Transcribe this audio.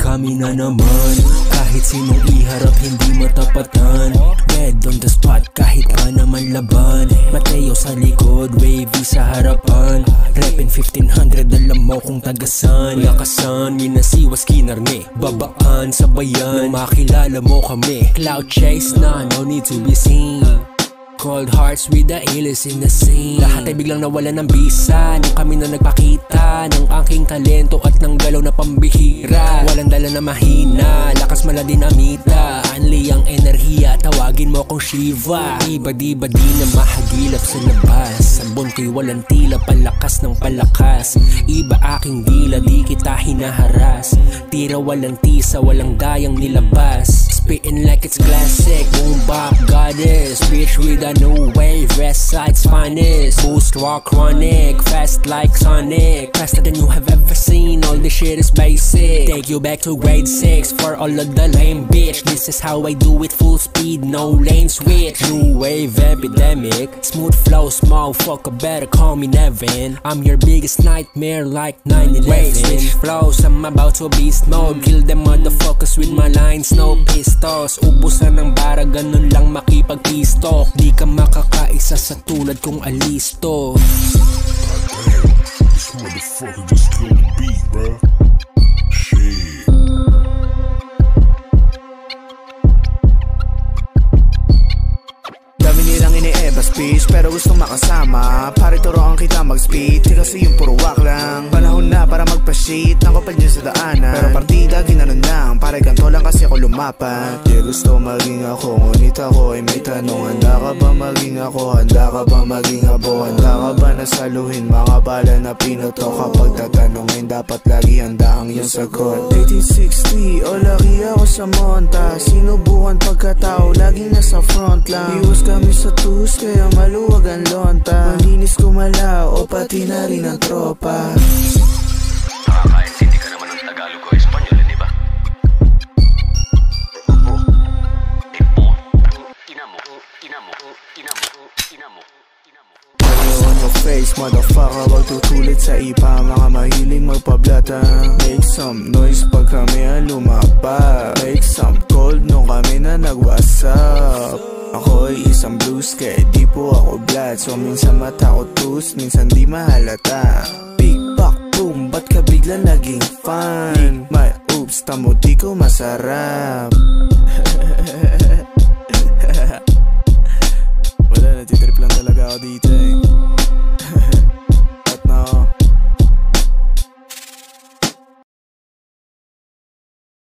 kami na naman. Kahit sinong iharap hindi matapatan. Dead on the spot kahit pa naman laban. Mateo sa likod, wavy sa harapan. Repin 1500, alam mo kung tagasan. Lakasan, minasiwas kinarne. Babaan, sabayan, makilala mo kami. Cloud chase na, no need to be seen. Cold hearts with the illest in the scene. Lahat ay biglang nawala ng bisa nung kami na nagpakita ng aking talento at ng galaw na pambihira. Walang dala na mahina, lakas mala dinamita. Anli ang enerhiya, tawagin mo kong Shiva. Iba di na mahagilap sa labas. Sabon ko'y walang tila, palakas ng palakas. Iba aking dila, di kita hinaharas. Tira walang tisa, walang dayang nilabas. Spitting like it's classic, boom bap goddess. Bitch with a new wave, West Side's finest. Boost rock chronic, fast like Sonic. Faster than you have ever seen, all this shit is basic. Take you back to grade 6 for all of the lame bitch. This is how I do it, full speed, no lane switch. New wave epidemic, smooth flow, small fucker, better call me Nevin. I'm your biggest nightmare like 9/11. Wave switch flows, I'm about to beast mode. Kill them motherfuckers with my lines, no pistols. Ubusan ng bara, ganun lang makipag-pistok. Di ka makakaisa sa tulad kong alisto. Damn, this motherfucker just killed the beat, bruh. Shit. Dami nilang ini-eba speech pero gusto makasama. Pare turuan kita mag-speed, di kasi yung puro wak lang. Panahon na para magpa-shit, ng kapal dyan sa daanan. Pero partida ginanon lang, pare ganto lang kasi ako lumapat. Di gusto maging ako, ngunit ako ay may tanong. Handa ka ba maging ako? Handa ka ba maging abo? Handa ka ba nasaluhin mga bala na pinuto? Kapag tatanungin dapat lagi handa ang iyong sagot. 1860, o laki ako sa monta. Sinubukan pagkatao, laging nasa front lang. Iwas kami sa tus, kaya maluwag ang lonta. Malinis kumala o pati na rin ang tropa. Nakakaintindi ka naman ng Tagalog o Espanyol, di ba? On your face, motherfucker, wag tutulid sa ipa. Mga mahiling magpablata. Make some noise pag kami ang lumapa. Make some cold nung kami na nag-whatsapp. Ako ay isang blue sky, di po ako blood. So minsan mata ko tus, minsan di mahalata. Big back boom, ba't ka bigla naging fun? My oops, tamo di ko masarap. Wala, natitrip lang talaga ako dito eh.